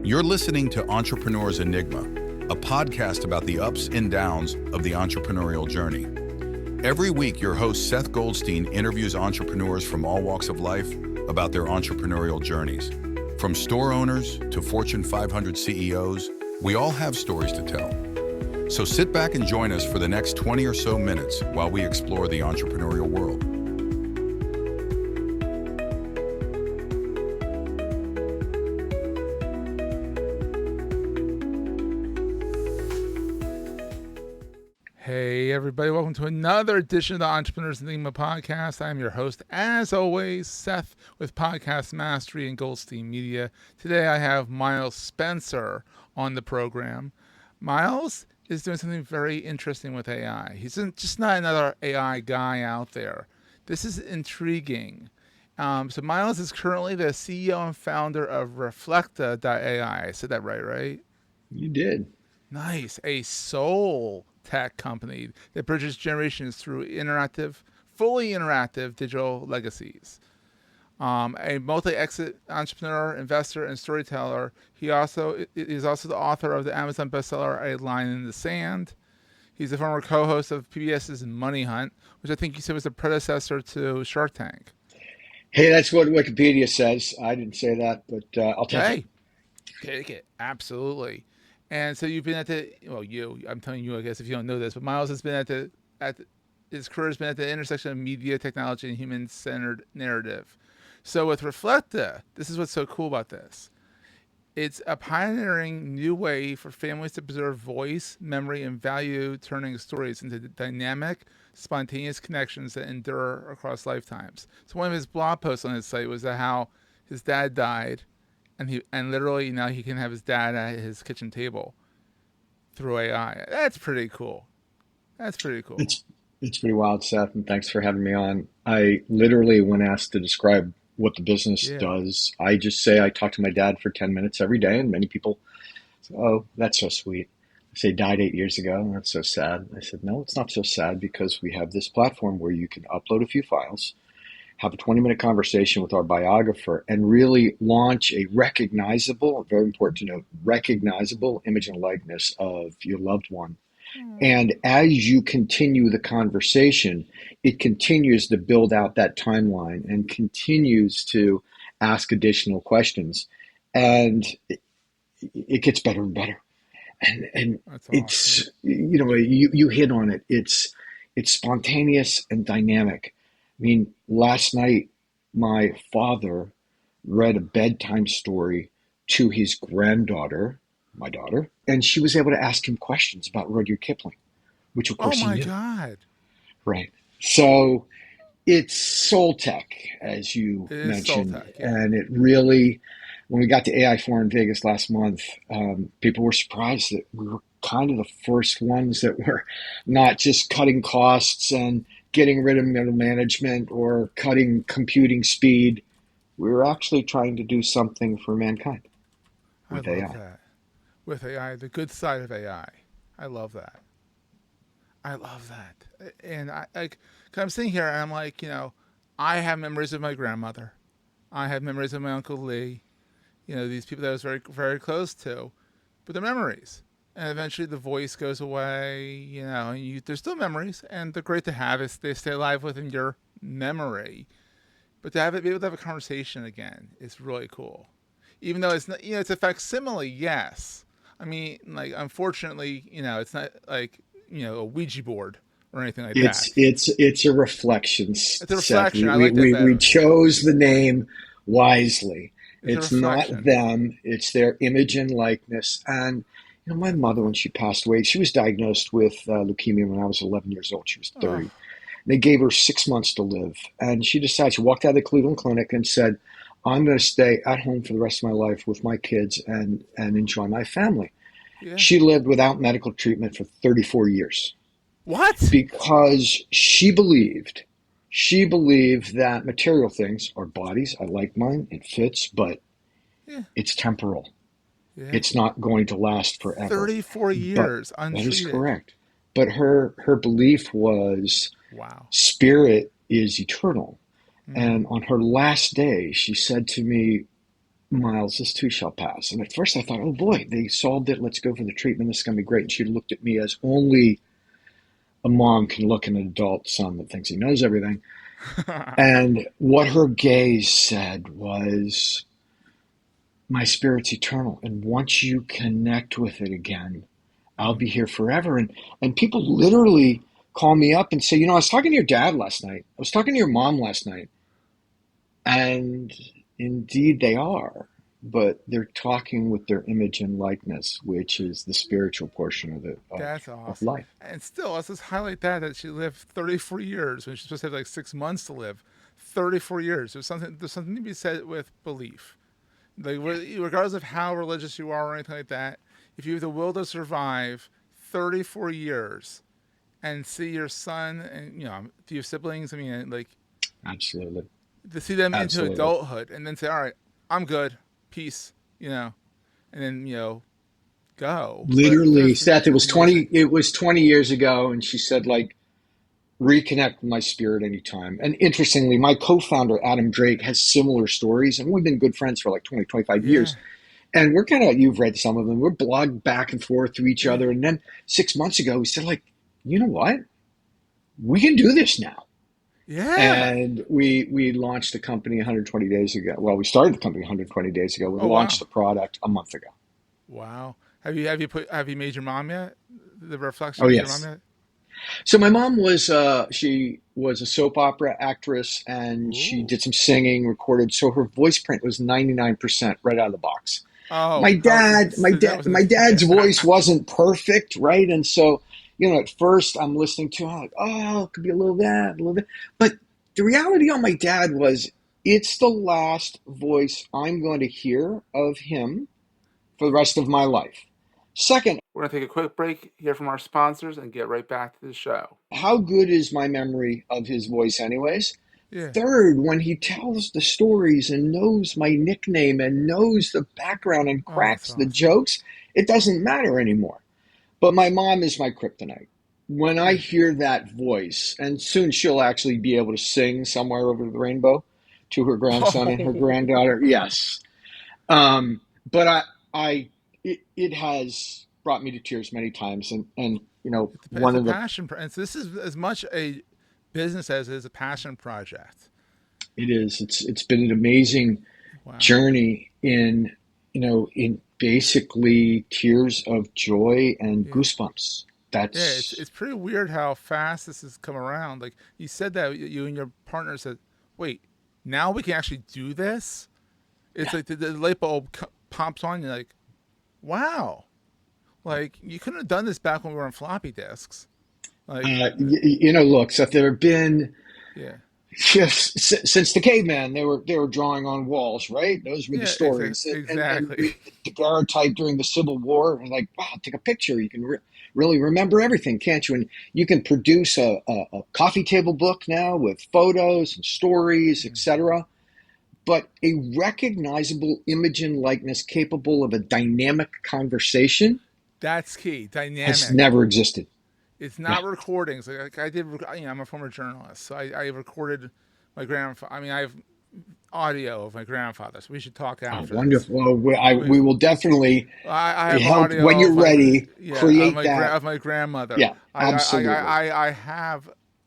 You're listening to Entrepreneur's Enigma, a podcast about the ups and downs of the entrepreneurial journey. Every week, your host Seth Goldstein interviews entrepreneurs from all walks of life about their entrepreneurial journeys. From store owners to Fortune 500 CEOs, we all have stories to tell. So sit back and join us for the next 20 or so minutes while we explore the entrepreneurial world. Hey everybody, welcome to another edition of the Entrepreneur's Enigma podcast. I'm your host, as always, Seth with Podcast Mastery and Goldstein Media. Today I have Miles Spencer on the program. Miles is doing something very interesting with AI. He's just not another AI guy out there. This is intriguing. So Miles is currently the CEO and founder of Reflecta.ai. I said that right? You did. Nice. A soul tech company that bridges generations through fully interactive digital legacies. A multi-exit entrepreneur, investor, and storyteller. He is also the author of the Amazon bestseller A Line in the Sand. He's the former co-host of PBS's MoneyHunt, which I think you said was the predecessor to Shark Tank. Hey, that's what Wikipedia says. I didn't say that, but I'll take it. Take it. Absolutely. And so you've been I'm telling you, I guess, if you don't know this, but Miles has been his career has been at the intersection of media, technology, and human-centered narrative. So with Reflecta, this is what's so cool about this. It's a pioneering new way for families to preserve voice, memory, and value, turning stories into dynamic, spontaneous connections that endure across lifetimes. So one of his blog posts on his site was how his dad died, and literally now he can have his dad at his kitchen table through AI. That's pretty cool. It's pretty wild, Seth, and thanks for having me on. I literally, when asked to describe what the business does, I just say I talk to my dad for 10 minutes every day, and many people say, "Oh, that's so sweet." I say, "Died 8 years ago. That's so sad." I said, "No, it's not so sad because we have this platform where you can upload a few files, have a 20-minute conversation with our biographer, and really launch a recognizable, very important to note, recognizable image and likeness of your loved one. And as you continue the conversation, it continues to build out that timeline and continues to ask additional questions. And it gets better and better. And it's, you hit on it. It's spontaneous and dynamic. I mean, last night, my father read a bedtime story to his granddaughter, my daughter, and she was able to ask him questions about Rudyard Kipling, which of course he knew. Oh my God. Right. So it's soul tech, as you mentioned. Soul tech, yeah. And it really, when we got to AI 4 in Vegas last month, people were surprised that we were kind of the first ones that were not just cutting costs and getting rid of middle management or cutting computing speed. We were actually trying to do something for mankind with AI. That. With AI, the good side of AI. I love that. And I'm sitting here and I'm like, I have memories of my grandmother. I have memories of my Uncle Lee. These people that I was very, very close to. But they're memories. And eventually the voice goes away, and there's still memories, and they're great to have. They stay alive within your memory. But to be able to have a conversation again is really cool. Even though it's not, it's a facsimile, yes. I mean, unfortunately, it's not like, a Ouija board or anything like that. It's a reflection. It's a reflection. Seth. I like that better. We chose the name wisely. It's not reflection. them. It's their image and likeness. And my mother, when she passed away, she was diagnosed with leukemia when I was 11 years old. She was 30. They gave her 6 months to live. And she walked out of the Cleveland Clinic and said, "I'm going to stay at home for the rest of my life with my kids and enjoy my family." Yeah. She lived without medical treatment for 34 years. What? Because she believed that material things are bodies. I like mine. It fits, but it's temporal. Yeah. It's not going to last forever. 34 years untreated. That is correct. But her belief was spirit is eternal. And on her last day, she said to me, Miles, this too shall pass. And at first I thought, oh boy, they solved it. Let's go for the treatment. This is going to be great. And she looked at me as only a mom can look at an adult son that thinks he knows everything. And what her gaze said was, my spirit's eternal. And once you connect with it again, I'll be here forever. And people literally call me up and say, I was talking to your dad last night. I was talking to your mom last night. And indeed they are, but they're talking with their image and likeness, which is the spiritual portion That's of awesome. life. And still, let's just highlight that she lived 34 years when she's supposed to have like 6 months to live. 34 years. There's something to be said with belief. Like, regardless of how religious you are or anything like that, if you have the will to survive 34 years and see your son and, do you have siblings? I mean, like, Absolutely. to see them into Absolutely. adulthood and then say, all right, I'm good, peace, and then, go. But Literally, that's Seth, amazing. it was 20 years ago, and she said, like, reconnect with my spirit anytime. And interestingly, my co-founder, Adam Drake, has similar stories, and we've been good friends for like 20, 25 Yeah, years. And we're kind of, you've read some of them, we're blogged back and forth to each yeah, other. And then 6 months ago, we said, like, you know what? We can do this now. yeah. And we launched the company 120 days ago. Well, we started the company 120 days ago. We Oh, launched wow. the product a month ago. Wow. Have you made your mom yet? The Oh, reflection with your mom yes. yet? So my mom was she was a soap opera actress, and she Ooh. did some singing, recorded. So her voice print was 99% right out of the box. Oh, how so that was My dad's voice wasn't perfect, right? And so, at first I'm listening to, I'm like, oh, it could be a little that, a little bit. But the reality on my dad was, it's the last voice I'm going to hear of him for the rest of my life. Second, We're gonna take a quick break, hear from our sponsors, and get right back to the show. how good is my memory of his voice anyways? Yeah. Third, when he tells the stories and knows my nickname and knows the background and Oh, that's cracks the awesome. jokes, it doesn't matter anymore. But my mom is my kryptonite. When I Yeah. hear that voice, and soon she'll actually be able to sing Somewhere Over the Rainbow to her grandson and her Oh. granddaughter, yes. But it has brought me to tears many times. And It's one a of the, passion, and so this is as much a business as it is a passion project. it is, it's been an amazing Wow. journey in basically tears of joy and Yeah. goosebumps. Yeah, it's That's it's pretty weird how fast this has come around. Like you said that you and your partner said, "Wait, now we can actually do this." It's yeah. like the light bulb pops on. You're like, "Wow!" Like you couldn't have done this back when we were on floppy disks. Like, Look, Seth, there have been yeah, since the caveman, they were drawing on walls, right? Those were the yeah, stories, and exactly. the daguerreotype during the Civil War, and like, wow, take a picture, you can really remember everything, can't you? And you can produce a coffee table book now with photos and stories, etc. But a recognizable image and likeness capable of a dynamic conversation That's key. has Dynamic. never existed. It's Yeah. not recordings. Like I did. I'm a former journalist, so I recorded my grandfather. I mean, I have audio of my grandfather. So we should talk Oh, after this. wonderful. Well, We, we will definitely I have help when audio you're of like ready. yeah of Create my that. of my grandmother. Yeah, absolutely.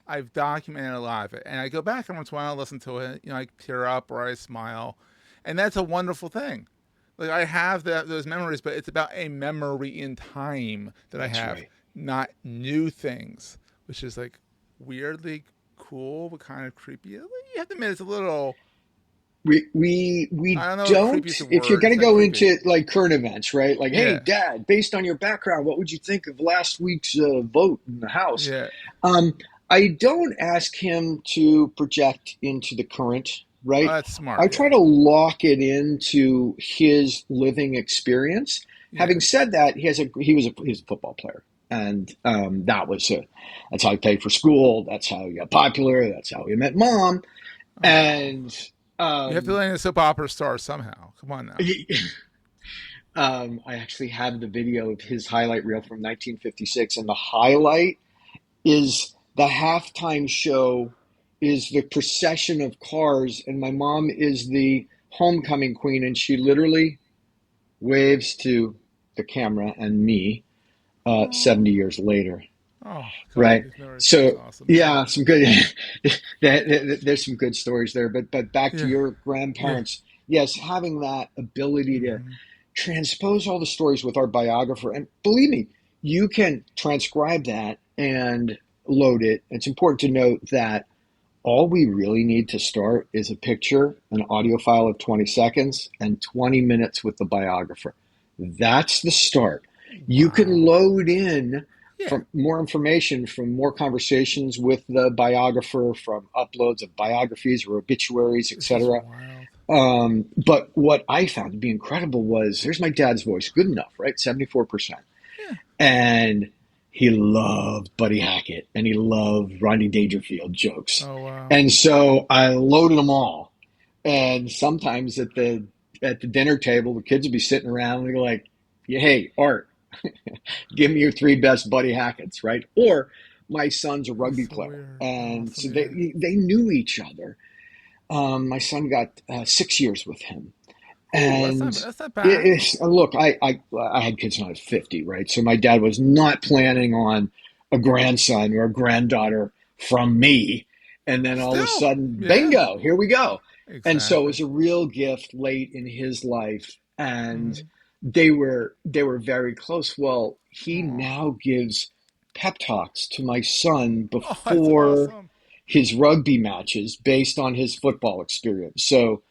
I've documented a lot of it, and I go back and once in a while I listen to it. I tear up or I smile, and that's a wonderful thing. Like I have those memories, but it's about a memory in time that I That's have, right. not new things, which is like weirdly cool but kind of creepy. You have to admit it's a little. We I don't know if creepy don't. is a If you're word. going It's to not go creepy. into like current events, right? Like, hey, Yeah, Dad, based on your background, what would you think of last week's vote in the House? yeah. Um, I don't ask him to project into the current, Oh, right? that's smart. I try Yeah, to lock it into his living experience. yeah. Having said that, he's a football player, and that's how he paid for school. That's how he got popular. That's how he met mom. Oh, And you have to um, land a soap opera star somehow. Come on now. I actually have the video of his highlight reel from 1956, and the highlight is the halftime show is the procession of cars, and my mom is the homecoming queen, and she literally waves to the camera and me 70 years later. Oh, God, Right. these memories. That's So awesome. Yeah. yeah, some good. There's some good stories there. But back to Yeah. your Yeah. grandparents. Yes, having that ability to Mm-hmm. transpose all the stories with our biographer, and believe me, you can transcribe that and load it. It's important to note that all we really need to start is a picture, an audio file of 20 seconds, and 20 minutes with the biographer. That's the start. You can Wow. load in Yeah. from more information from more conversations with the biographer, from uploads of biographies or obituaries, This is etc. wild. But what I found to be incredible was there's my dad's voice, good enough, right? 74%. Yeah. And he loved Buddy Hackett and he loved Rodney Dangerfield jokes. Oh, wow. And so I loaded them all. And sometimes at the dinner table, the kids would be sitting around and they're like, "Hey, Art, give me your three best Buddy Hacketts," right? Or my son's a That's rugby so player, weird. and so Awesome. Yeah. they knew each other. My son got 6 years with him, Oh, and that's not bad. look, I had kids when I was 50, right? So my dad was not planning on a grandson or a granddaughter from me. And then all of a Still. sudden, Yeah. bingo, here we go. And so it Exactly. was a real gift late in his life. And Mm-hmm. they were very close. Well, he Oh. now gives pep talks to my son Oh, that's before awesome. his rugby matches based on his football experience. So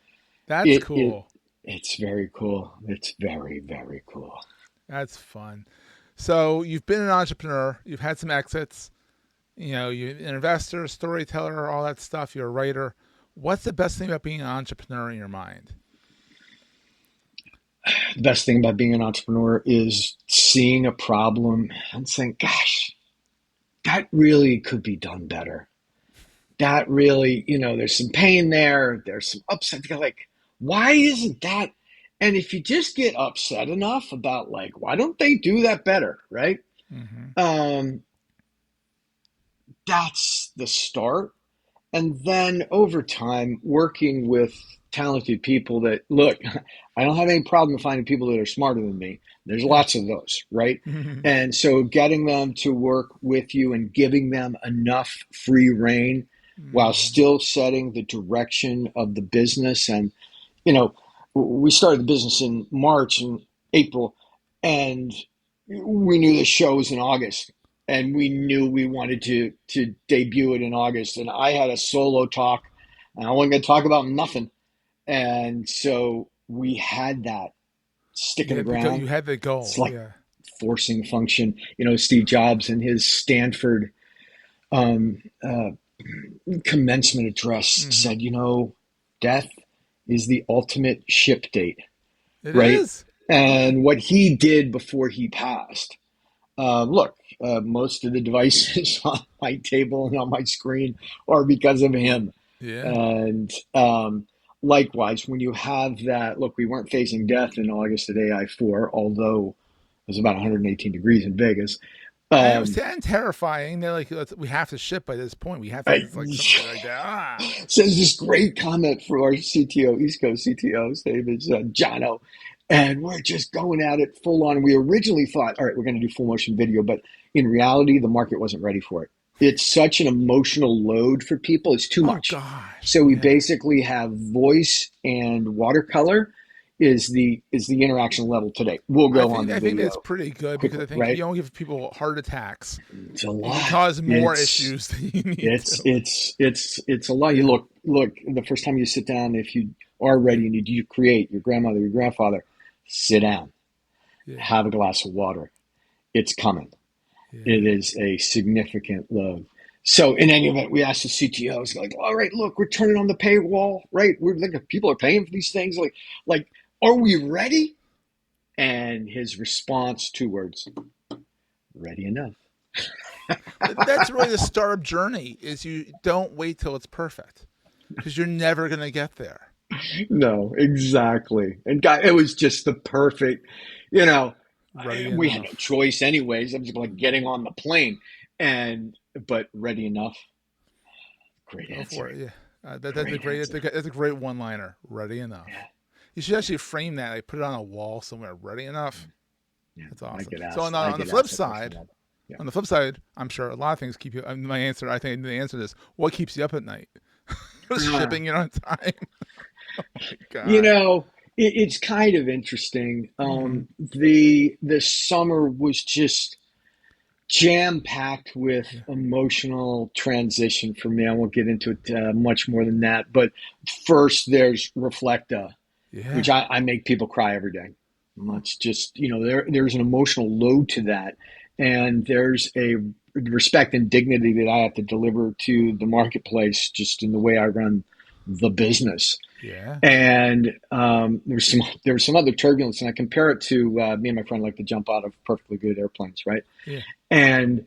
That's it it cool. it's very cool. It's very, very cool. That's fun. So you've been an entrepreneur. You've had some exits. You know, you're an investor, storyteller, all that stuff. You're a writer. What's the best thing about being an entrepreneur in your mind? The best thing about being an entrepreneur is seeing a problem and saying, gosh, that really could be done better. That really, there's some pain there. There's some upset. You're like, why isn't that? And if you just get upset enough about like, why don't they do that better? Right. Mm-hmm. Um, that's the start. And then over time, working with talented people that look, I don't have any problem finding people that are smarter than me. There's Yeah. lots of those, right? And so getting them to work with you and giving them enough free reign while Mm-hmm. still setting the direction of the business. And, you know, we started the business in March and April, and we knew the show was in August, and we knew we wanted to debut it in August. And I had a solo talk, and I wasn't going to talk about nothing. And so we had that stick in Yeah, the because ground. you had the It's goal. like Yeah. forcing function. Steve Jobs in his Stanford um, uh, commencement address Mm-hmm. said, death is the ultimate ship date, It right? is. Yeah. And what he did before he passed. Look, most of the devices on my table and on my screen are because of him. Yeah. And likewise, when you have that, look, we weren't facing death in August at AI4, although it was about 118 degrees in Vegas. And it was Um, terrifying. They're like, we have to ship by this point. We have to. I, It's like something like that. Ah. says this great comment from our CTO, East Coast CTO, his name is Jono. And we're just going at it full on. We originally thought, all right, we're going to do full motion video, but in reality, the market wasn't ready for it. It's such an emotional load for people. It's too Oh much. gosh. So we Yeah. basically have voice and watercolor is the interaction level today. We'll go on the I think that's video pretty good because quickly, I think if you right? don't give people heart attacks, It's a you can lot. cause more It's issues than you need it's to. it's it's a lot. You Yeah. look. The first time you sit down, if you are Yeah. ready and you create your grandmother, your grandfather, sit down, Yeah. have a glass of water. It's coming. Yeah. It is a significant load. So in any event, we asked the CTOs, like, all right, look, we're turning on the paywall, right? We're like, people are paying for these things. Like, are we ready? And his response, two words: ready enough. That's really the startup journey. Is you don't wait till it's perfect because you're never gonna get there. No, exactly. And God, it was just the perfect, you know, Ready we had no enough. choice anyways. I was like getting on the plane but ready enough. Great Go answer. for it. Yeah. That's a Great great. answer. That's a great one-liner. Ready enough. Yeah. You should actually frame that, like put it on a wall somewhere ready enough. Yeah, That's awesome. I get So asked. on the flip side, Yeah. on the flip side, I'm sure a lot of things keep you. My answer, I think the answer is what keeps you up at night? Shipping it on time. Oh my You God. know, it's kind of interesting. Mm-hmm. The summer was just jam packed with Yeah. emotional transition for me. I won't get into it much more than that. But first, there's Reflecta, which Yeah. I make people cry every day. It's just, there's an emotional load to that. And there's a respect and dignity that I have to deliver to the marketplace just in the way I run the business. Yeah. And there was some other turbulence, and I compare it to me and my friend like to jump out of perfectly good airplanes, right? Yeah. And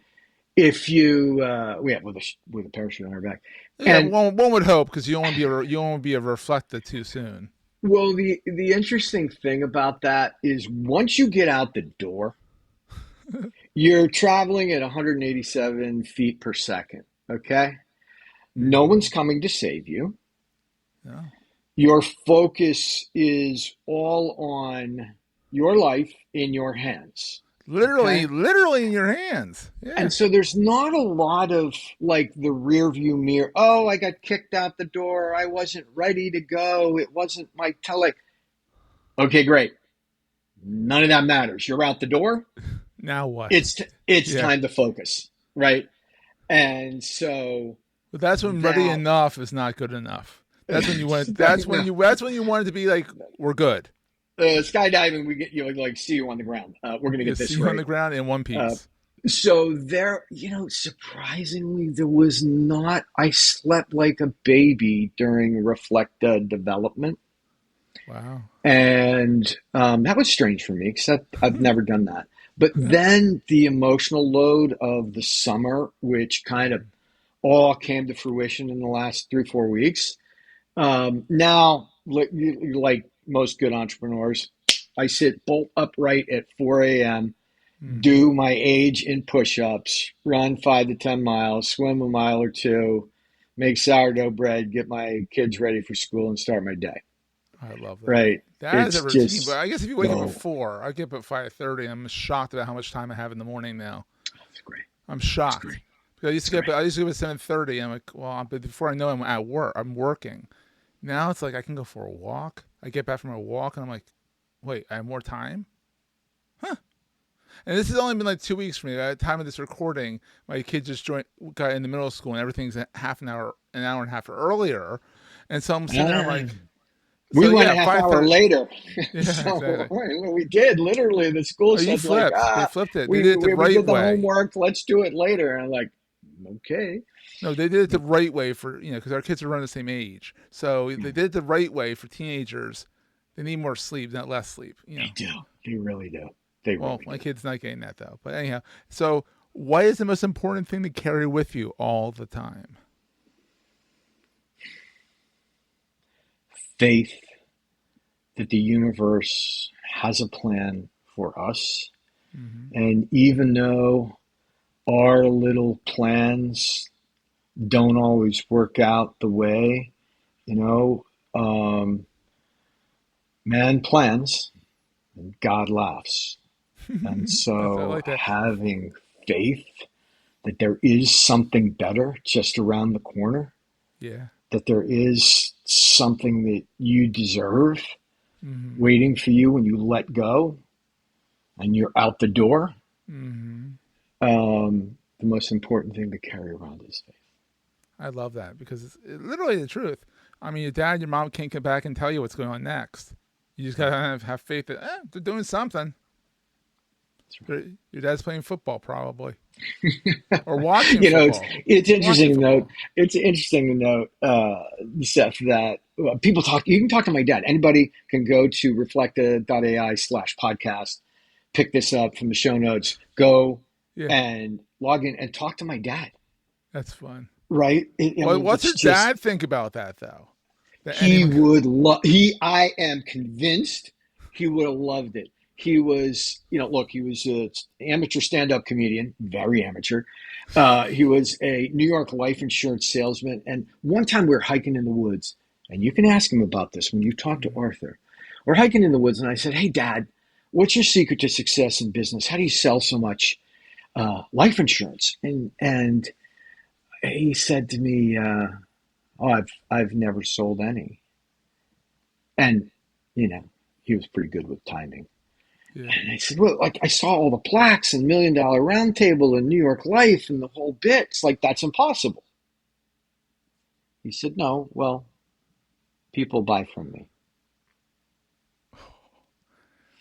if you with a parachute on our back, Yeah. and One would hope because you don't want to be you don't want to be a reflector too soon. well, the interesting thing about that is once you get out the door, you're traveling at 187 feet per second. Okay, no Mm-hmm. one's coming to save you. No. Your focus is all on your life in your hands. Literally, Okay. literally in your hands. Yeah. And so there's not a lot of like the rear view mirror. Oh, I got kicked out the door. I wasn't ready to go. It wasn't my tele. Okay, great. None of that matters. You're out the door. Now what? It's Yeah. time to focus, right? And so But that's when ready that enough is not good enough. That's when you want. That's when no, you. That's when you want it to be like we're good. skydiving, we get you like see you on the ground. We're gonna You get see this you on the right. ground in one Uh, piece. so there, surprisingly, there was not. I slept like a baby during Reflecta development. Wow. And that was strange for me because I've never done that. But then the emotional load of the summer, which kind of all came to fruition in the last 3, 4 weeks. Now, like most good entrepreneurs, I sit bolt upright at 4 a.m., Mm-hmm. do my age in push ups, run 5 to 10 miles, swim a mile or two, make sourdough bread, get my kids ready for school, and start my day. I love that. Right. That is a It's routine. But just I guess if you wake up at go. 4, I get up at 5:30. I'm shocked about how much time I have in the morning now. It's great. I'm It's shocked great. because It's great. I used to get up at 7:30. I'm like, well, but before I know it, I'm at work. I'm working. Now it's like I can go for a walk. I get back from a walk and I'm like, wait, I have more time. Huh? And this has only been like 2 weeks for me. At the time of this recording, my kid just got into middle school, and everything's half an hour and a half earlier. And so I'm sitting there, I'm Ah, like, we so went a yeah, half hour 5:30. later. Yeah, So exactly. we did literally. The school Oh, you said like, flipped. They flipped it. They did it the we right did the way. homework. Let's do it later. And I'm like, okay. No, they did it the right way for because our kids are around the same age. So they Yeah, did it the right way for teenagers. They need more sleep, not less sleep. they do. They really do. They Well, really my do. kid's not getting that though. But anyhow, so what is the most important thing to carry with you all the time? Faith that the universe has a plan for us. Mm-hmm. And even though our little plans don't always work out the way, you know, um, man plans and God laughs. And I so like that. having faith that there is something better just around the corner, Yeah. that there is something that you deserve Mm-hmm. waiting for you when you let go and you're out the door. Mm-hmm. The most important thing to carry around is faith. I love that because it's literally the truth. I mean, your dad, your mom can't come back and tell you what's going on next. You just gotta have faith that they're doing something. That's right. Your dad's playing football, probably, or watching You know, it's football. it's Watching interesting to note. football. It's interesting to note, Seth, that people talk. You can talk to my dad. Anybody can go to Reflecta.ai/podcast, pick this up from the show notes, go Yeah, and log in and talk to my dad. that's fun. Right? I mean, What's it's your just dad think about that though? That he anyone could. would love. He, I am convinced, he would have loved it. He was, look, he was an amateur stand-up comedian, very amateur. He was a New York life insurance salesman. And one time we were hiking in the woods, and you can ask him about this when you talk to Arthur. we're hiking in the woods, and I said, "Hey, Dad, what's your secret to success in business? How do you sell so much life insurance?" And he said to me, "Oh, I've never sold any." And he was pretty good with timing. Yeah. And I said, "Well, like I saw all the plaques and $1 Million Roundtable and New York Life and the whole bit. It's like that's impossible." He said, "No, well, people buy from me."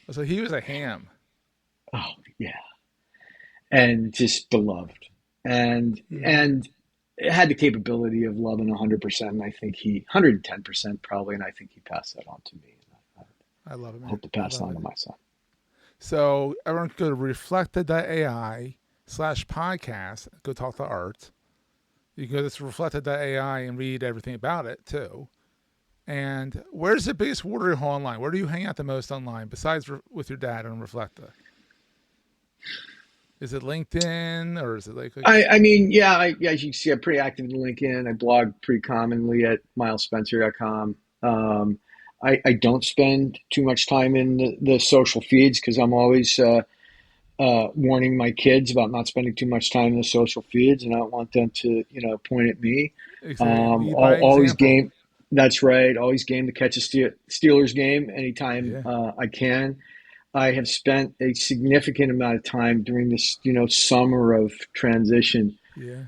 So he was a ham. Oh yeah, and just beloved, and it had the capability of loving 100%. And I think 110% probably, and I think he passed that on to me. I love it, man. I hope to pass it on to my son. So everyone can go to Reflecta.ai/podcast. Go talk to Art. You can go to Reflecta.ai and read everything about it too. And where's the biggest watering hole online? Where do you hang out the most online besides with your dad on Reflecta? Is it LinkedIn or is it like I mean, yeah, as you can see, I'm pretty active in LinkedIn. I blog pretty commonly at milespencer.com. I don't spend too much time in the social feeds because I'm always warning my kids about not spending too much time in the social feeds, and I don't want them to, point at me. exactly by Always example? game. That's right. Always game to catch a Steelers game anytime I can. I have spent a significant amount of time during this, summer of transition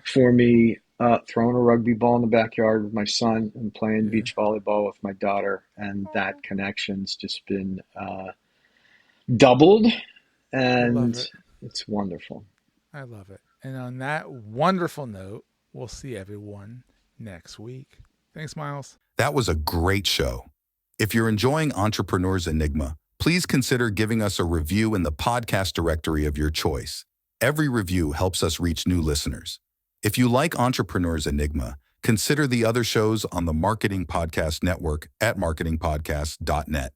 for me, throwing a rugby ball in the backyard with my son and playing beach volleyball with my daughter. And that connection's just been doubled, and it's wonderful. I love it. And on that wonderful note, we'll see everyone next week. Thanks, Miles. That was a great show. If you're enjoying Entrepreneur's Enigma, please consider giving us a review in the podcast directory of your choice. Every review helps us reach new listeners. If you like Entrepreneur's Enigma, consider the other shows on the Marketing Podcast Network at marketingpodcast.net.